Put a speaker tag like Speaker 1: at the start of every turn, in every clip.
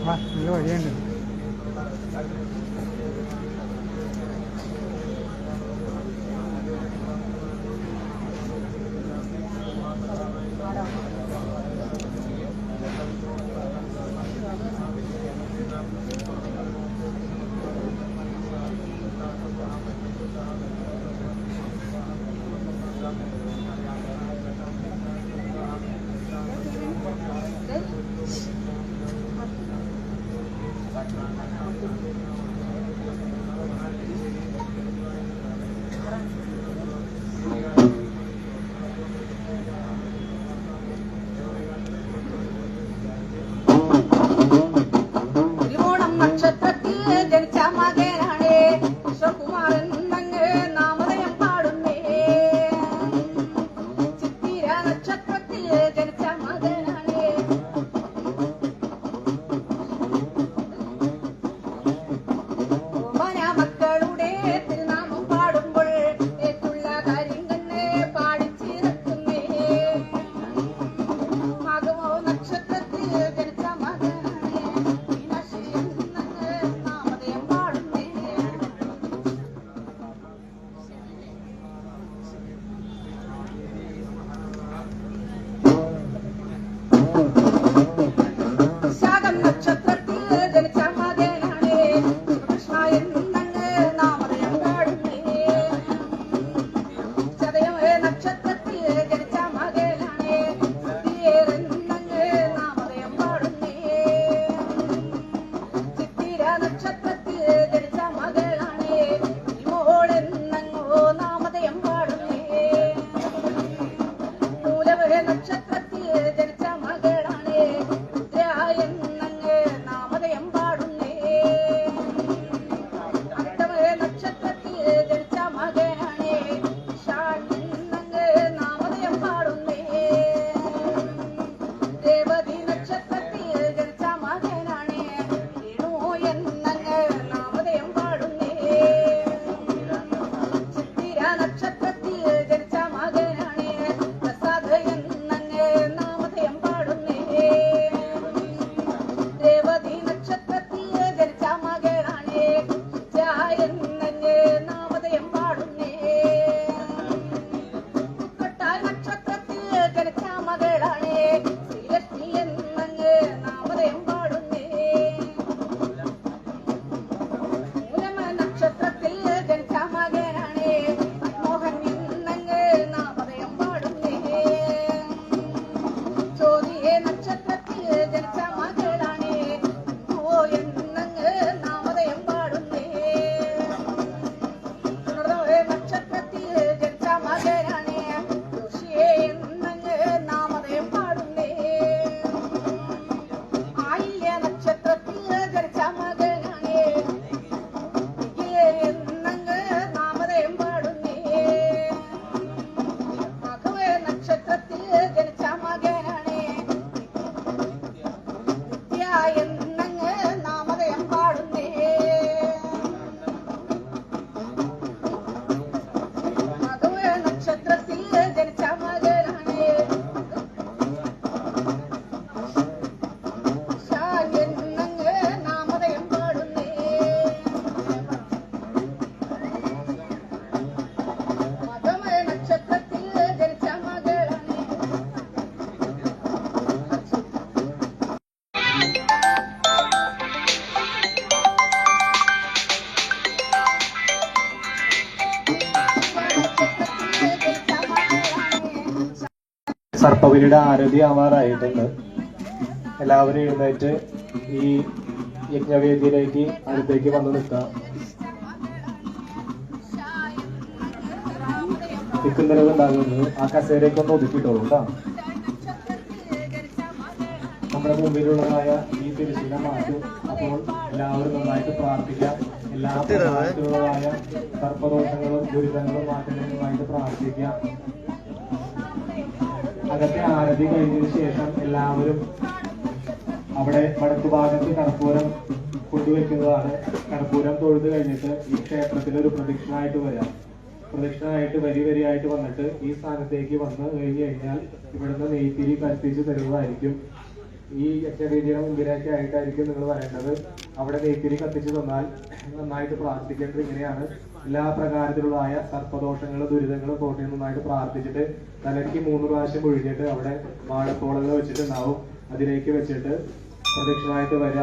Speaker 1: നല്ല വഴിയുണ്ട്.
Speaker 2: സർപ്പബലിയുടെ ആരതി ആവാറായിട്ടുണ്ട്. എല്ലാവരും എഴുന്നേറ്റ് ഈ യജ്ഞവേദിയിലേക്ക് അടുത്തേക്ക് വന്ന് നിൽക്കാം. നിൽക്കുന്നവർ ഉണ്ടാകുന്നത് ആ കസേരയൊക്കെ ഒന്ന് ഒതുക്കിയിട്ടോളൂ കേട്ടോ. നമ്മുടെ മുമ്പിലുള്ളതായ ഈ തിരുശീല മാറ്റും. അപ്പോൾ എല്ലാവരും നന്നായിട്ട് പ്രാർത്ഥിക്കാം. എല്ലാ പ്രധാനത്തിലുള്ളതായ സർപ്പദോഷങ്ങളും ദുരിതങ്ങളും മാറ്റുന്നതിനുമായിട്ട് പ്രാർത്ഥിക്കാം. അകത്തെ ആരതി കഴിഞ്ഞതിന് ശേഷം എല്ലാവരും അവിടെ വടക്കു ഭാഗത്ത് കർപ്പൂരം കൊണ്ടുവയ്ക്കുന്നതാണ്. കർപ്പൂരം തൊഴുത് കഴിഞ്ഞിട്ട് ഈ ക്ഷേത്രത്തിൽ ഒരു പ്രദക്ഷിണമായിട്ട് വരാം. പ്രദക്ഷിണമായിട്ട് വരിയായിട്ട് വന്നിട്ട് ഈ സ്ഥാനത്തേക്ക് വന്ന് കഴിഞ്ഞു കഴിഞ്ഞാൽ ഇവിടുന്ന് നെയ്ത്തിരി കത്തിച്ച് തരുന്നതായിരിക്കും. ഈ യജ്ഞവേദിയുടെ മുമ്പിലേക്ക് ആയിട്ടായിരിക്കും നിങ്ങൾ വരേണ്ടത്. അവിടെ നെയ്ത്തിരി കത്തിച്ച് തന്നാൽ നന്നായിട്ട് പ്രാർത്ഥിക്കേണ്ടത് ഇങ്ങനെയാണ്: എല്ലാ പ്രകാരത്തിലുള്ളതായ സർപ്പദോഷങ്ങളും ദുരിതങ്ങളും പോട്ടെ നന്നായിട്ട് പ്രാർത്ഥിച്ചിട്ട് തലയ്ക്ക് 3 പ്രാവശ്യം ഒഴിഞ്ഞിട്ട് അവിടെ വാഴത്തോളങ്ങൾ വെച്ചിട്ടുണ്ടാവും. അതിലേക്ക് വെച്ചിട്ട് പ്രദക്ഷിണമായിട്ട് വരിക.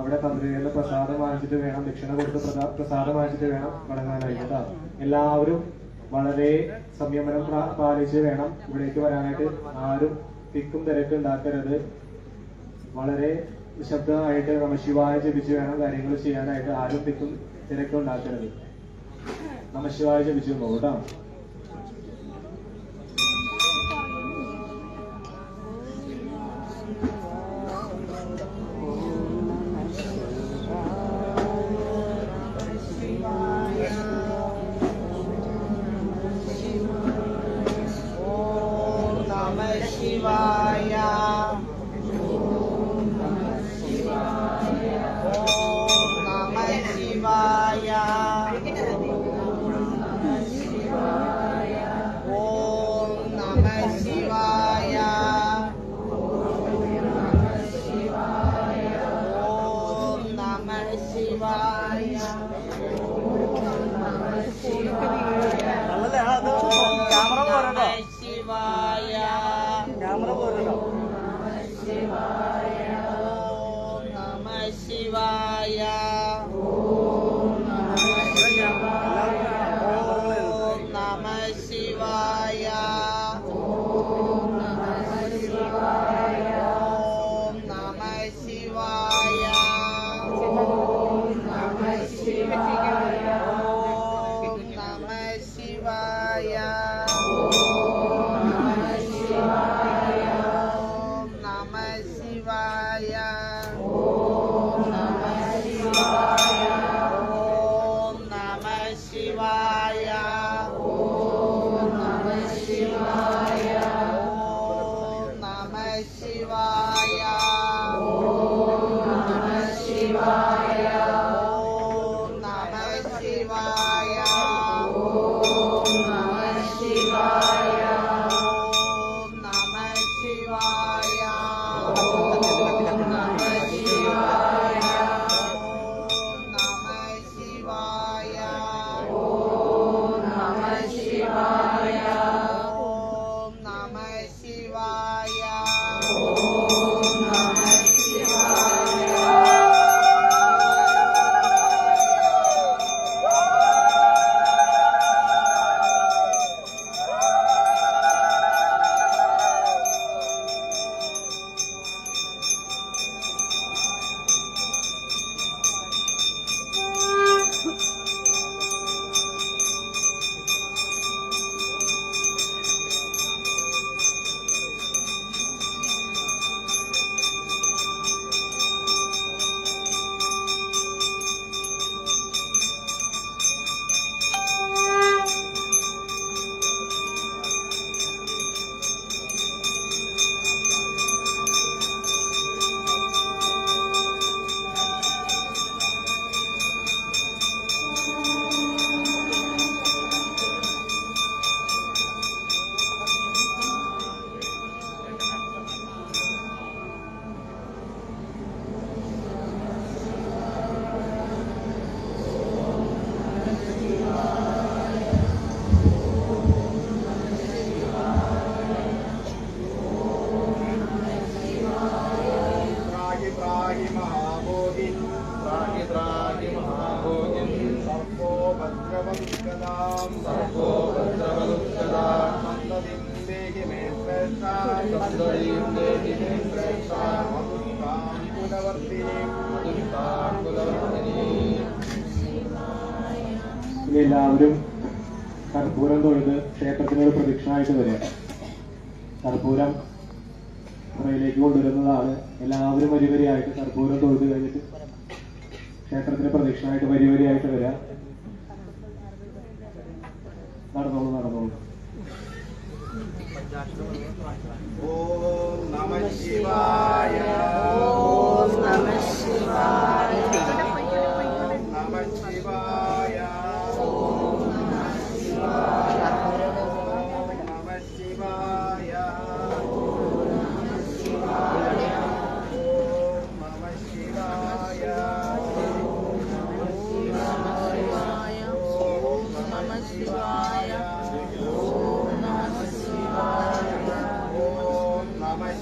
Speaker 2: അവിടെ തന്ത്രികളുടെ പ്രസാദം വാങ്ങിച്ചിട്ട് വേണം, ദക്ഷിണ കൊടുത്ത് പ്രസാദം വാങ്ങിച്ചിട്ട് വേണം മടങ്ങാനായിട്ട്. എല്ലാവരും വളരെ സംയമനം പാലിച്ച് വേണം ഇവിടേക്ക് വരാനായിട്ട്. ആരും തിക്കും തിരക്കും ഉണ്ടാക്കരുത്. വളരെ നിശബ്ദമായിട്ട് നമഃശിവായ ജപിച്ച് വേണം കാര്യങ്ങൾ ചെയ്യാനായിട്ട്. ആരും തിക്കും തിരക്കും ഉണ്ടാക്കരുത്. നമഃശിവായ ജപിച്ചു കേട്ടോ. എല്ലാവരും കർപ്പൂരം തൊഴുത് ക്ഷേത്രത്തിനൊരു പ്രദക്ഷിണമായിട്ട് വരിക. കർപ്പൂരം പുറയിലേക്ക് കൊണ്ടുവരുന്നതാണ്. എല്ലാവരും വരിവരിയായിട്ട് കർപ്പൂരം തൊഴുത് കഴിഞ്ഞിട്ട് ക്ഷേത്രത്തിന് പ്രദക്ഷിണമായിട്ട് വരിവരിയായിട്ട് വരിക. നടന്നോളൂ.
Speaker 1: ഓം നമഃ ശിവായ. ഓം നമഃ ശിവായ. നമഃ ശിവായ. ഓം നമഃ ശിവായ. ശിവായ ഓം നമഃ ശിവായ ഓം നമഃ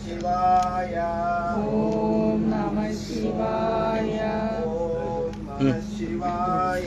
Speaker 1: ശിവായ ഓം നമഃ ശിവായ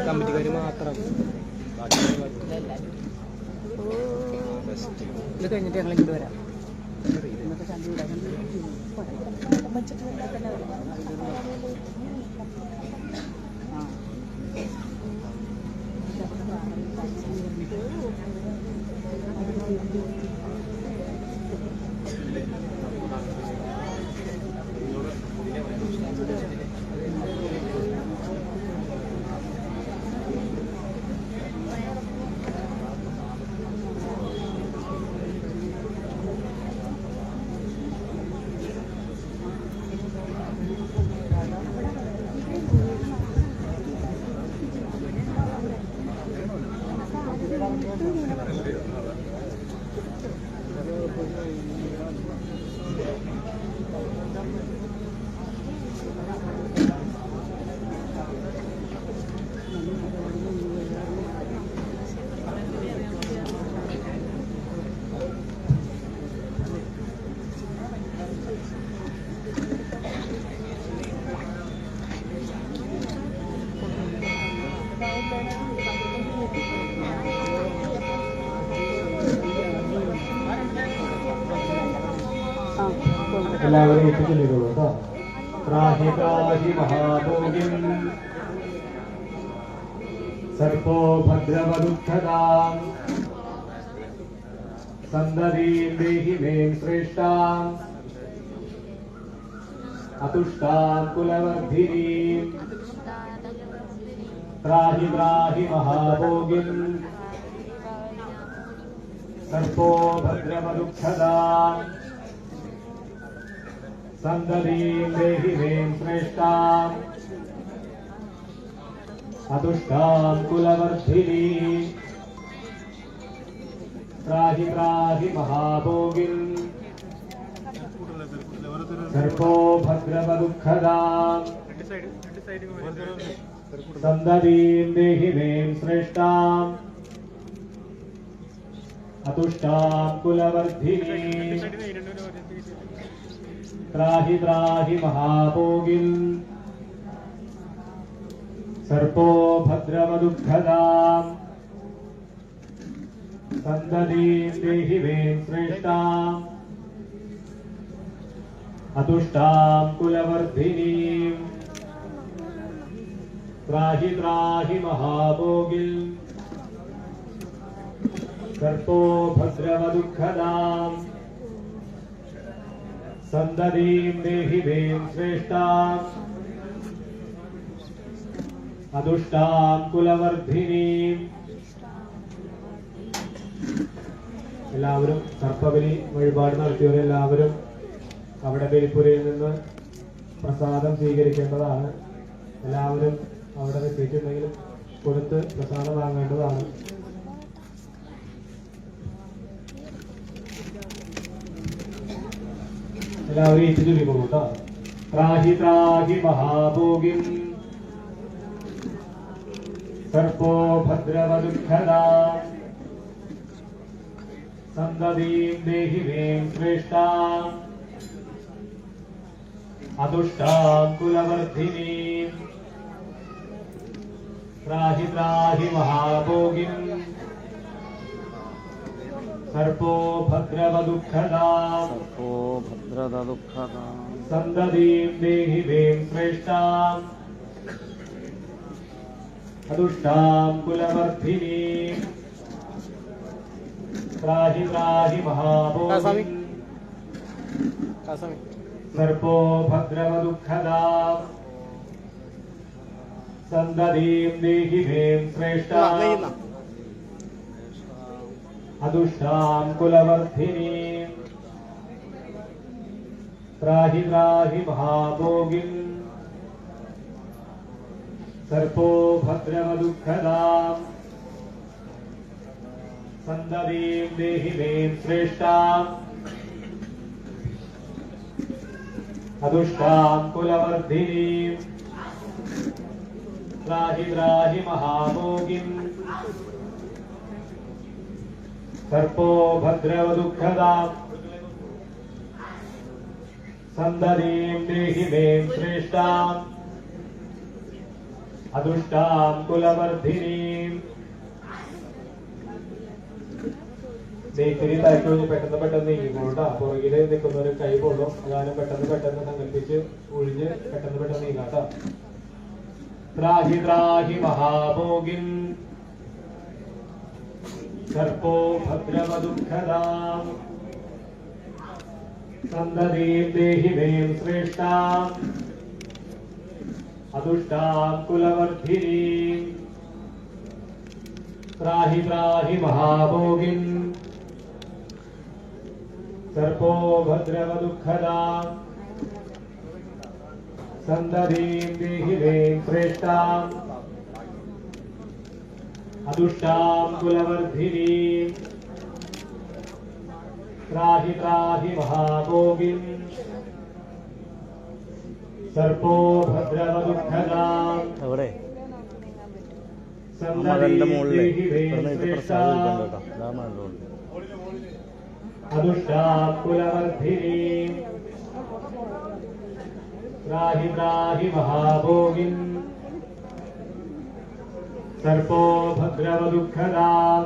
Speaker 2: കമ്മിറ്റിക്കാർ മാത്രം ഇത് കഴിഞ്ഞിട്ട് ഞങ്ങൾ ഇങ്ങോട്ട് വരാം. എല്ലാവരും എത്തിച്ചെല്ലുള്ളൂ കേട്ടോ. ത്രാഹി ത്രാഹി മഹാഭോഗിം സർപ്പോ ഭദ്രവദുഃഖദാം സന്തതീം ദേഹി മേം ശ്രേഷ്ഠാം അതുഷ്ടാം കുലവർദ്ധിനീം ത്രാഹി ത്രാഹി മഹാഭോഗിം सर्पो भद्रमदुःखदा सन्ददीं देहि वें श्रेष्ठाम् अतुष्टां कुलवर्धिनीं त्राहि त्राहि महाभोगिन् सर्पो भद्रमदुःखदाम् सन्ददीं देहि वें श्रेष्ठाम् अतुष्टां कुलवर्धिनीं त्राहि त्राहि महाभोगिन् सर्पो भद्रमदुःखदाम् सन्ददीं देहि वें श्रेष्ठाम् अतुष्टां कुलवर्धिनीं त्राहि त्राहि महाभोगिन् सर्पो भद्रमदुःखदाम् सन्ददीं देहि वें श्रेष्ठाम् अतुष्टां कुलवर्धिनीं എല്ലാവരും സർപ്പബലി വഴിപാട് നടത്തിയവരെല്ലാവരും അവിടെ ബലിപ്പുരയിൽ നിന്ന് പ്രസാദം സ്വീകരിക്കേണ്ടതാണ്. എല്ലാവരും അവിടെ എത്തിയിട്ടുണ്ടെങ്കിലും കൊടുത്ത് പ്രസാദം വാങ്ങേണ്ടതാണ്. എല്ലാവരും ഏറ്റുചൊല്ലി പോകും കേട്ടോ. ത്രാഹി ത്രാഹി മഹാഭോഗിം സർപ്പോ ഭദ്രമദുഃഖദാ സന്തതീം ദേഹി വേം ശ്രേഷ്ഠാം അതുഷ്ടാം കുലവർദ്ധിനീം ത്രാഹി ത്രാഹി മഹാഭോഗിം സർപ്പോ ഭദ്രമദുഃഖദാം സന്തതീം ദേഹി വേം ശ്രേഷ്ഠാം അതുഷ്ടാം കുലവർദ്ധിനീം त्राहि त्राहि महाभोगिन् सर्पो भद्रमदुःखदाम् सन्ददीं देहि वें श्रेष्ठाम् अदुष्टां कुलवर्धिनीं त्राहि त्राहि महाभोगिन् सर्पो भद्रमदुःखदाम् सन्ददीं देहि वें श्रेष्ठाम् अदुष्टां कुलवर्धिनीं त्राहि त्राहि महाभोगिन् सर्पो भद्रमदुःखदाम् सन्ददीं देहि वें श्रेष्ठाम् अदुष्टां कुलवर्धिनीं നെയ്ത്തിരി തലയ്ക്കൊഴിഞ്ഞ് പെട്ടെന്ന് നീങ്ങിക്കോളൂട്ടാ. പുറകില് നിൽക്കുന്നവര് കൈ കൊള്ളും. അതാണ് പെട്ടെന്ന് സങ്കല്പിച്ച് ഒഴിഞ്ഞ് പെട്ടെന്ന് നീങ്ങാട്ടാ. ത്രാഹി ത്രാഹി മഹാഭോഗിൻ സർപ്പോ ഭദ്രമദുഃഖദാം സന്തതീം ദേഹി വേം ശ്രേഷ്ഠാം അതുഷ്ടാം കുലവർദ്ധിനീം ത്രാഹി ത്രാഹി മഹാഭോഗിൻ सर्पो भद्रमदुःखदां सन्ददीं देहि वें श्रेष्ठाम् अदुष्टां कुलवर्धिनीं त्राहि त्राहि महाभोगिन् सर्पो भद्रमदुःखदां सन्ददीं देहि वें श्रेष्ठाम् अदुष्टां कुलवर्धिनीं त्राहि त्राहि महाभोगिन् सर्पो भद्रमदुःखदां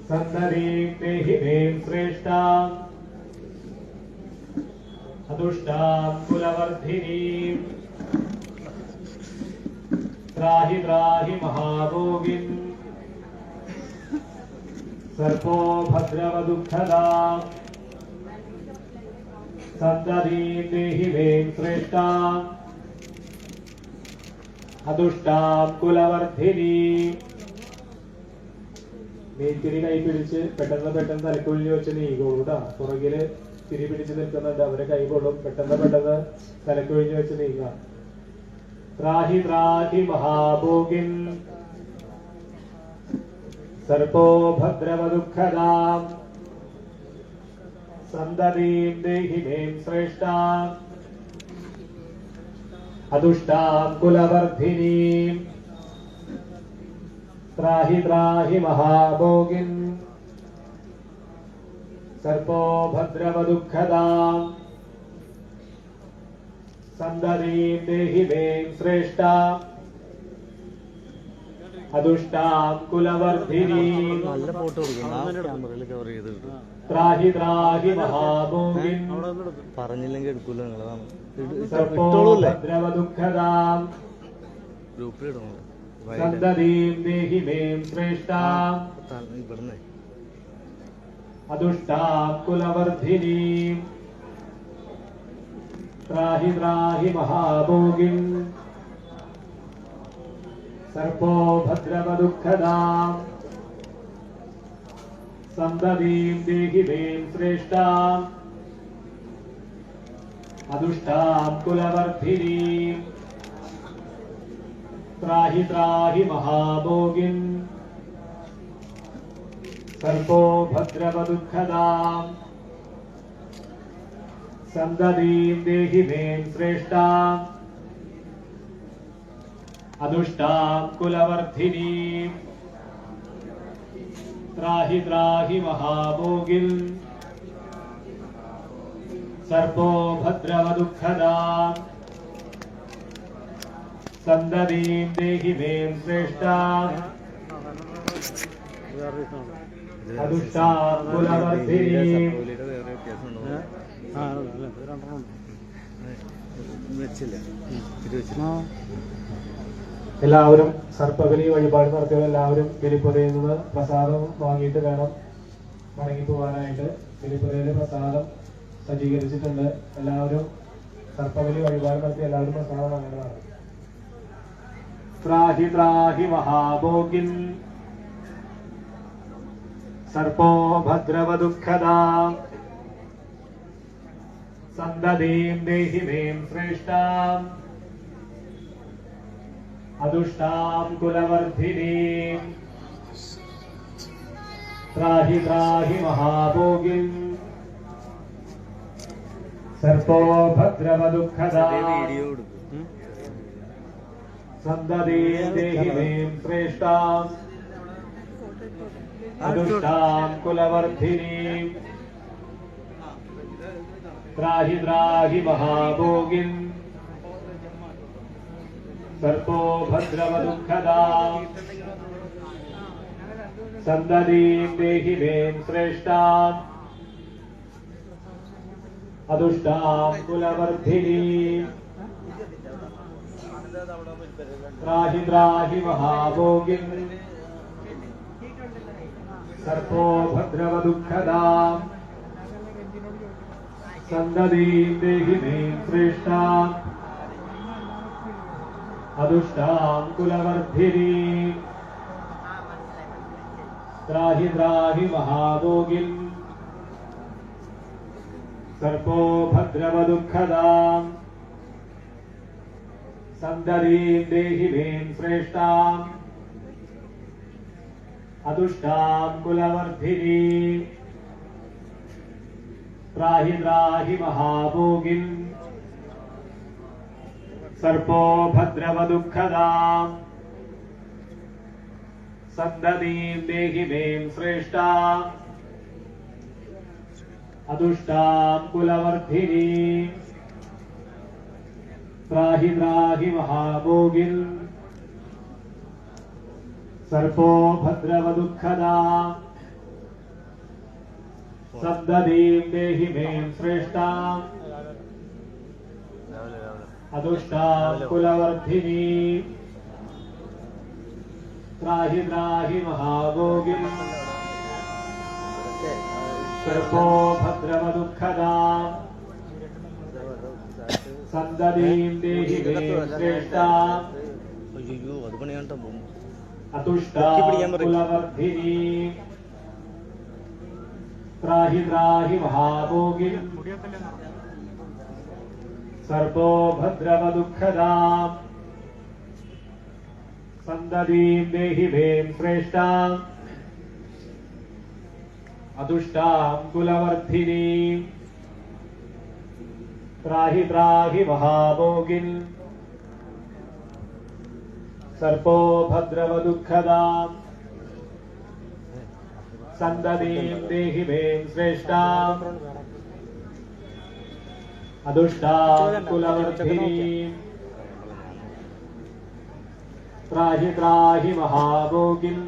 Speaker 2: सन्ददीं देहि वें श्रेष्ठाम् अदुष्टां कुलवर्धिनीं त्राहि त्राहि महाभोगिन् सर्पो भद्रमदुःखदां सन्ददीं देहि वें श्रेष्ठाम् अदुष्टां कुलवर्धिनीं നെയ്ത്തിരി കൈ പിടിച്ച് പെട്ടെന്ന് തലക്കുഴിഞ്ഞ് വെച്ച് നീങ്ങുള്ളൂ കേട്ടോ. പുറകില് തിരി പിടിച്ച് നിൽക്കുന്നുണ്ട്, അവരെ കൈ കൊള്ളും. പെട്ടെന്ന് തലക്കുഴിഞ്ഞ് വെച്ച് നീങ്ങാം. ത്രാഹി ത്രാഹി മഹാഭോഗിൻ സർപ്പോ ഭദ്രവദുഃഖദാം സന്തതീം ദേഹി മേം ശ്രേഷ്ഠാം അതുഷ്ടാം കുലവർദ്ധിനീം ത്രാഹി ത്രാഹി മഹാഭോഗിൻ സർപ്പോ ഭദ്രവദുഃഖദാം സന്തതീം ദേഹി മേം ശ്രേഷ്ഠാം അതുഷ്ടാം കുലവർദ്ധിനീം
Speaker 3: നല്ല ഫോട്ടോ ക്യാമറയിൽ കവർ ചെയ്തിട്ട്
Speaker 2: ത്രാഹി ത്രാഹി മഹാഭോഗിൻ
Speaker 3: പറഞ്ഞില്ലെങ്കിൽ എടുക്കൂല നിങ്ങളതാണ്
Speaker 2: സർപ്പോ ഭദ്രവദുഃഖദാം
Speaker 3: ഗ്രൂപ്പിലിടണം
Speaker 2: സന്തതീം ദേഹി മേം ശ്രേഷ്ഠാം
Speaker 3: ഇവിടുന്ന്
Speaker 2: അതുഷ്ടാം കുലവർദ്ധിനീം ത്രാഹി ത്രാഹി മഹാഭോഗിൻ സർപ്പോ ഭദ്രവദുഃഖദാം സന്തതീം ദേഹി മേം ശ്രേഷ്ഠാം അതുഷ്ടാം കുലവർദ്ധിനീം ത്രാഹി ത്രാഹി മഹാഭോഗിൻ സർപ്പോ ഭദ്രവദുഃഖദാം സന്തതീം ദേഹി മേം ശ്രേഷ്ഠാം അതുഷ്ടാം കുലവർദ്ധിനീം ത്രാഹി ത്രാഹി മഹാഭോഗിൻ സർപ്പോ ഭദ്രവദുഃഖദാം സന്തതീം ദേഹി മേം ശ്രേഷ്ഠാം അതുഷ്ടാം കുലവർദ്ധിനീം എല്ലാവരും സർപ്പബലി വഴിപാട് നടത്തിയവർ എല്ലാവരും ബലിപ്പുരയിൽ നിന്ന് പ്രസാദം വാങ്ങിയിട്ട് വേണം മടങ്ങി പോകാനായിട്ട്. ബലിപ്പുരയിലെ പ്രസാദം സജ്ജീകരിച്ചിട്ടുണ്ട്. എല്ലാവരും സർപ്പബലി വഴിപാട് നടത്തി എല്ലാവരും പ്രസാദം വാങ്ങേണ്ടതാണ്. ത്രാഹി ത്രാഹി മഹാഭോഗിൻ സർപ്പോ ഭദ്രവദുഃഖദാം സന്തതീം ദേഹി മേം ശ്രേഷ്ഠാം അതുഷ്ടാം കുലവർദ്ധിനീം ത്രാഹി ത്രാഹി മഹാഭോഗിൻ സർപ്പോ ഭദ്രവദുഃഖദാം സന്തതീം ദേഹി മേം ശ്രേഷ്ഠാം അതുഷ്ടാം കുലവർദ്ധിനീം ത്രാഹി ത്രാഹി മഹാഭോഗിൻ സർപ്പോ ഭദ്രവദുഃഖദാം സന്തതീം ദേഹി മേം ശ്രേഷ്ഠാം അതുഷ്ടാം കുലവർദ്ധിനീം ത്രാഹി ത്രാഹി മഹാഭോഗിൻ സർപ്പോ ഭദ്രവദുഃഖദാം സന്തതീം ദേഹി മേം ശ്രേഷ്ഠാം അതുഷ്ടാം കുലവർദ്ധിനീം ത്രാഹി ത്രാഹി മഹാഭോഗിൻ സർപ്പോ ഭദ്രവദുഃഖദാം സന്തതീം ദേഹി മേം ശ്രേഷ്ഠാം അതുഷ്ടാം കുലവർദ്ധിനീം ത്രാഹി ത്രാഹി മഹാഭോഗിൻ സർപ്പോ ഭദ്രവദുഃഖദാം സന്തതീം ദേഹി മേം ശ്രേഷ്ഠാം അതുഷ്ടാം കുലവർദ്ധിനീം ത്രാഹി ത്രാഹി മഹാഭോഗിൻ സർപ്പോ ഭദ്രവദുഃഖദാം സന്തതീം ദേഹി മേം ശ്രേഷ്ഠാം അതുഷ്ടാം കുലവർദ്ധിനീം ത്രാഹി ത്രാഹി മഹാഭോഗിൻ സർപ്പോ ഭദ്രവദുഃഖദാം സന്തതീം ദേഹി മേം ശ്രേഷ്ഠാം
Speaker 3: അയ്യോ അത് പണിയാണ്ട പോകും
Speaker 2: അതുഷ്ടാകുലവർദ്ധിനി ത്രാഹി ത്രാഹി മഹാഭോഗി സർപ്പോ ഭദ്രവദുഃഖദാം സന്തതീം ദേഹി ഭേം ശ്രേഷ്ഠാം അതുഷ്ടാം കുലവർദ്ധിനീം ത്രാഹി ത്രാഹി മഹാഭോഗിൻ സർപ്പോ ഭദ്രവദുഃഖദാം സന്തതീം ദേഹി ഭേം ശ്രേഷ്ഠാം അതുഷ്ടാം കുലവർദ്ധിനീം ത്രാഹി ത്രാഹി മഹാഭോഗിൻ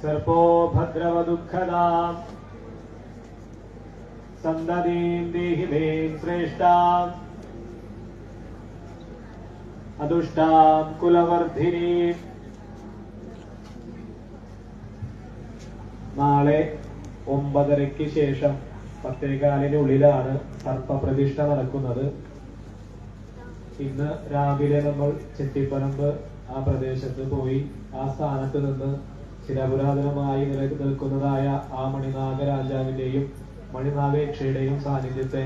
Speaker 2: സർപ്പോ ഭദ്രവദുഃഖദാം സന്തതീം ദേഹി ഭേം ശ്രേഷ്ഠാം അതുഷ്ടാം കുലവർദ്ധിനീം. നാളെ 9:30 ശേഷം 10:15 സർപ്പപ്രതിഷ്ഠ നടക്കുന്നത്. ഇന്ന് രാവിലെ നമ്മൾ ചെട്ടിപ്പറമ്പ് ആ പ്രദേശത്ത് പോയി ആ സ്ഥാനത്ത് നിന്ന് ചിരപുരാതനമായി നിലനിൽക്കുന്നതായ ആ മണിനാഗ രാജാവിന്റെയും മണിനാഗയക്ഷയുടെയും സാന്നിധ്യത്തെ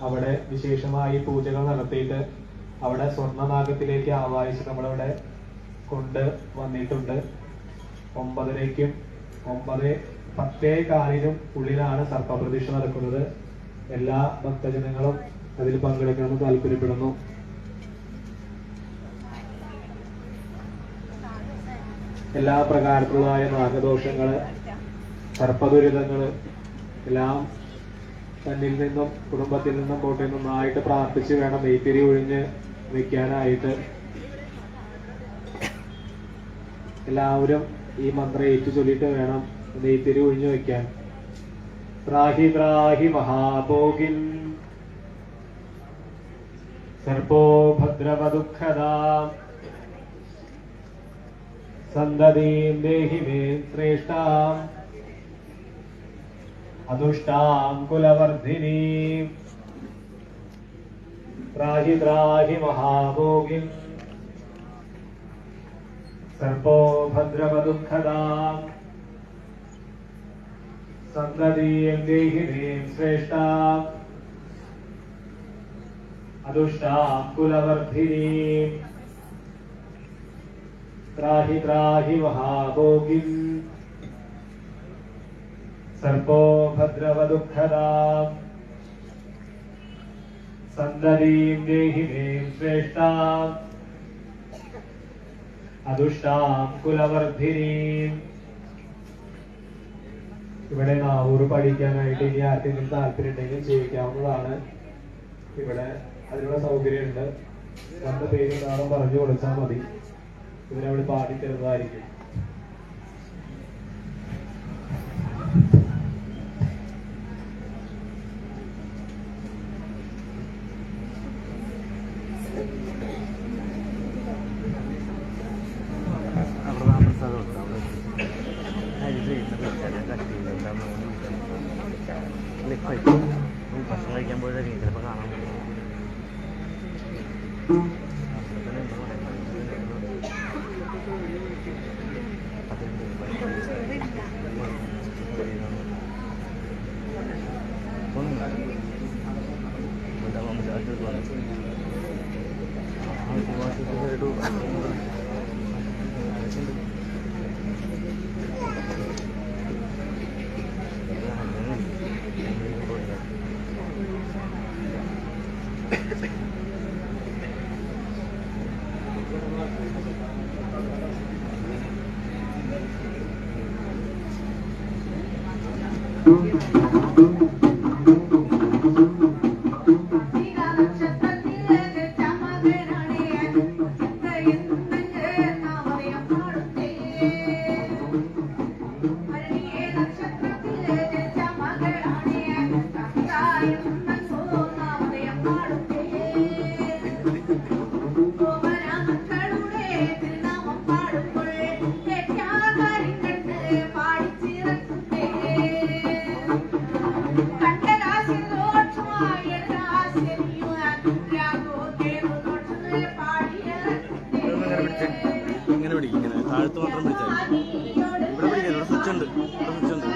Speaker 2: അവിടെ വിശേഷമായി പൂജകൾ നടത്തിയിട്ട് അവിടെ സ്വർണ്ണനാഗത്തിലേക്ക് ആവാഹിച്ച് നമ്മളവിടെ കൊണ്ട് വന്നിട്ടുണ്ട്. 9:30-ക്കും 9:10 ഉള്ളിലാണ് സർപ്പപ്രതിഷ്ഠ നടക്കുന്നത്. എല്ലാ ഭക്തജനങ്ങളും അതിൽ പങ്കെടുക്കണമെന്ന് താല്പര്യപ്പെടുന്നു. എല്ലാ പ്രകാരത്തിലുള്ളതായ നാഗദോഷങ്ങള്, സർപ്പദുരിതങ്ങള് എല്ലാം തന്നിൽ നിന്നും കുടുംബത്തിൽ നിന്നും പോട്ടെ നന്നായിട്ട് പ്രാർത്ഥിച്ച് വേണം നെയ്ത്തിരി ഒഴിഞ്ഞ് വെക്കാനായിട്ട്. എല്ലാവരും ഈ മന്ത്രം ഏറ്റു ചൊല്ലിയിട്ട് വേണം നെയ്ത്തിരി ഒഴിഞ്ഞു വെക്കാൻ. ത്രാഹി ത്രാഹി മഹാഭോഗിൻ സർപ്പോ ഭദ്രവദുഃഖദാം സന്തതീം ദേഹി മേം ശ്രേഷ്ഠാം അതുഷ്ടാം കുലവർദ്ധിനീം ത്രാഹി ത്രാഹി മഹാഭോഗിൻ സർപ്പോ ഭദ്രവദുഃഖദാം സന്തതീം ദേഹി മേം ശ്രേഷ്ഠാം അതുഷ്ടാം കുലവർദ്ധിനീം ത്രാഹി ത്രാഹി മഹാഭോഗിൻ സർപ്പോ ഭദ്രവദുഃഖദാം സന്തതീം ദേഹി മേം ശ്രേഷ്ഠാം അതുഷ്ടാം കുലവർദ്ധിനീം. ഇവിടെ നാവൂർ പഠിക്കാനായിട്ട് ഇനി ആർക്കെങ്കിലും താല്പര്യം ഉണ്ടെങ്കിൽ ചെയ്യിക്കാവുന്നതാണ്. ഇവിടെ അതിനുള്ള സൗകര്യമുണ്ട്. രണ്ട് പേര് നാളെ പറഞ്ഞു കൊടുത്താൽ മതി. ഇവരവിടെ പാടിത്തരുന്നതായിരിക്കും.
Speaker 3: ഭക്ഷണം കഴിക്കാൻ പോയത് ചിലപ്പോൾ കാണാൻ
Speaker 1: പാടിയ
Speaker 3: സ്വിച്ചുണ്ട്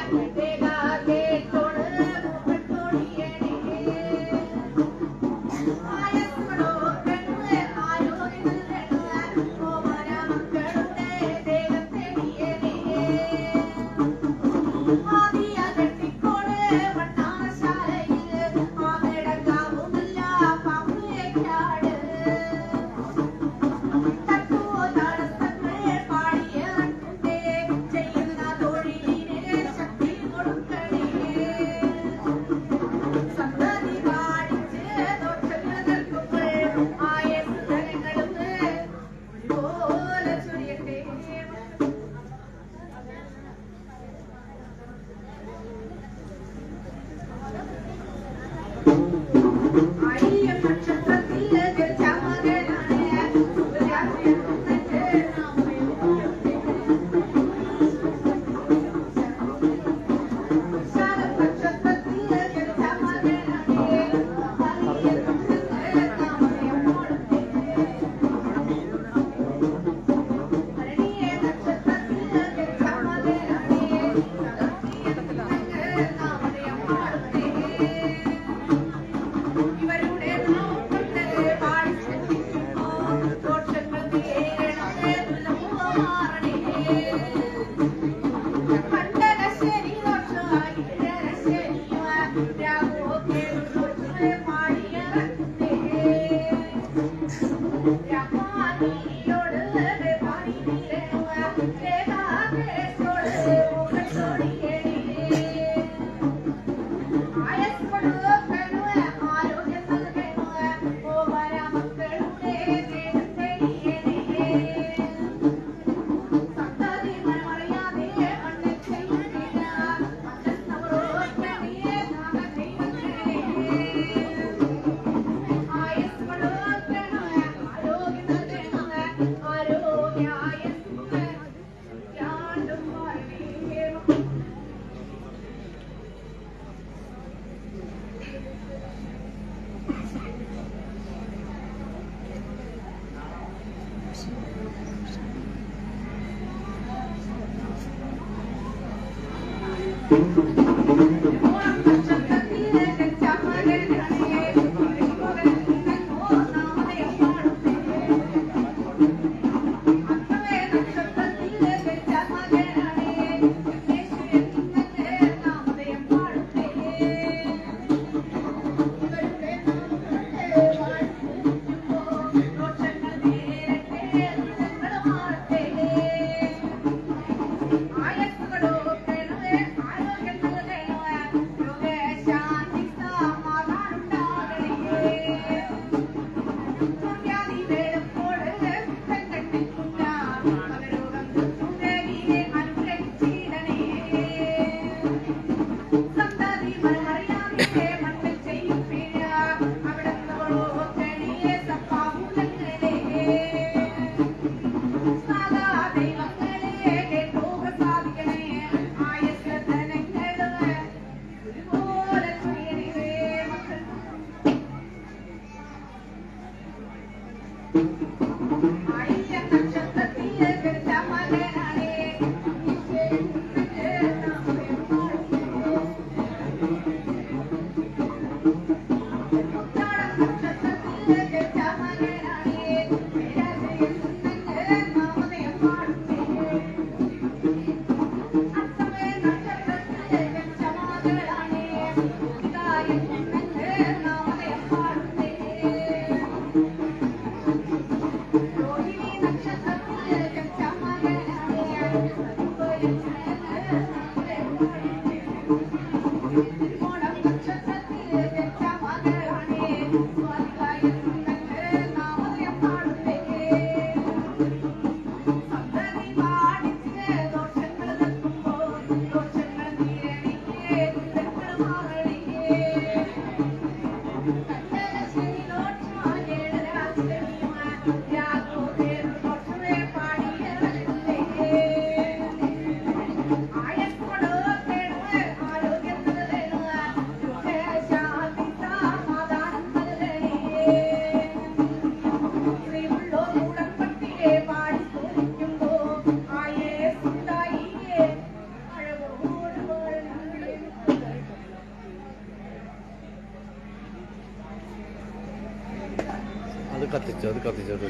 Speaker 3: കത്തിച്ചോ, അത് കത്തിച്ചോട്ട്.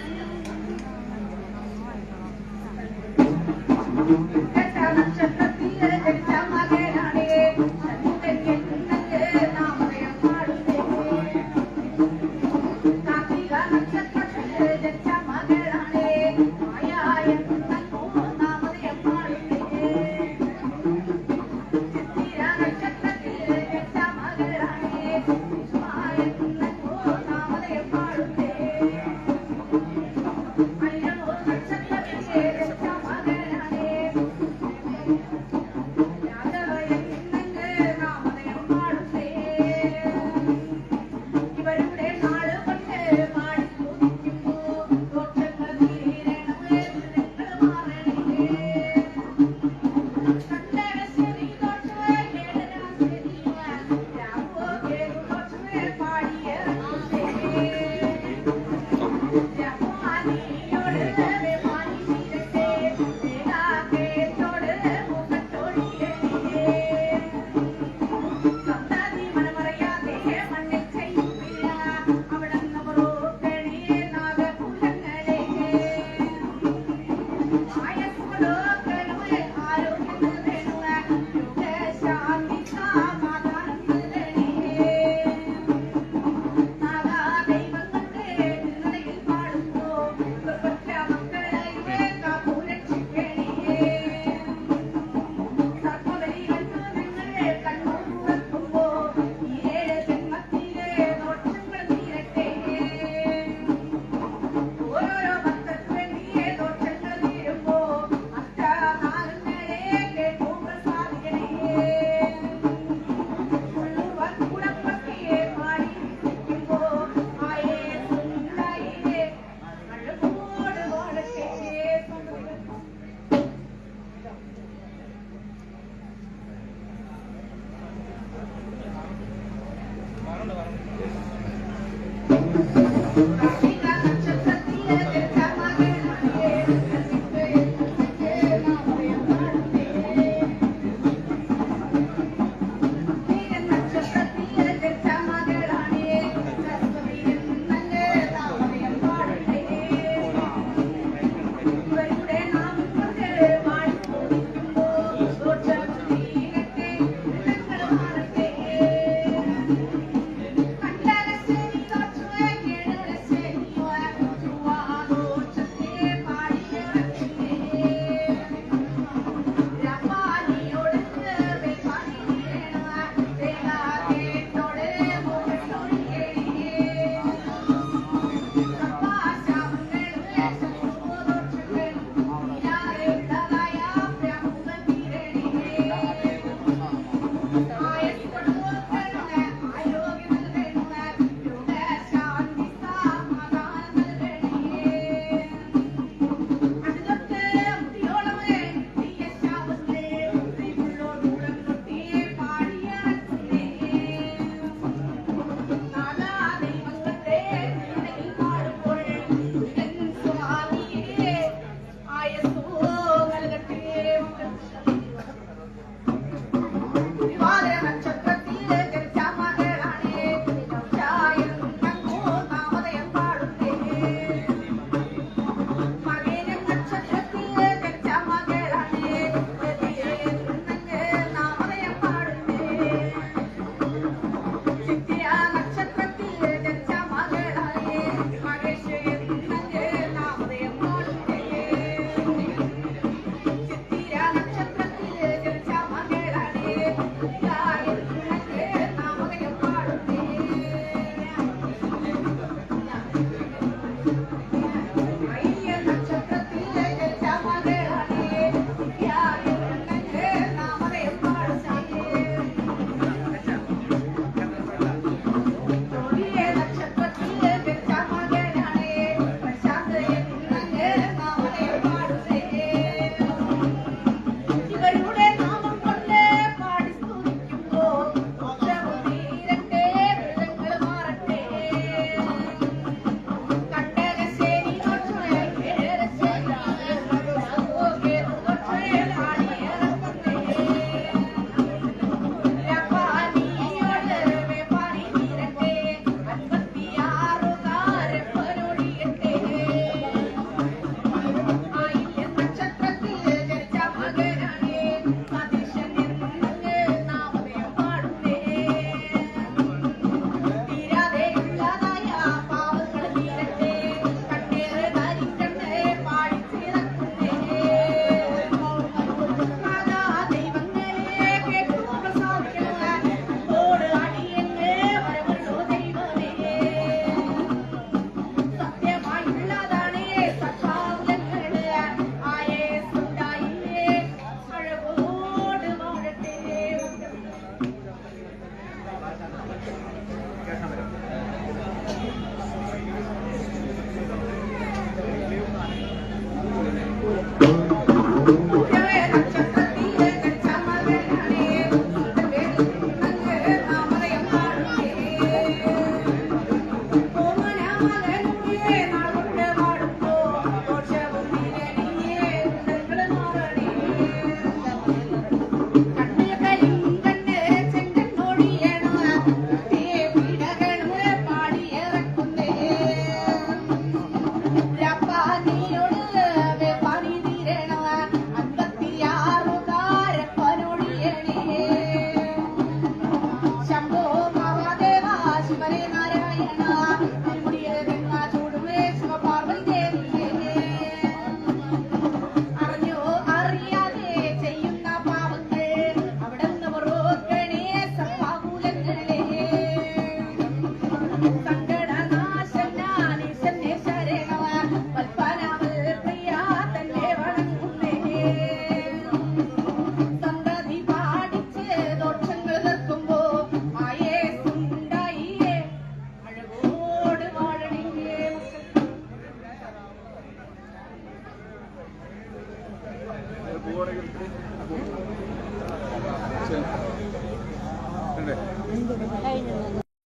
Speaker 1: അല്ലേ?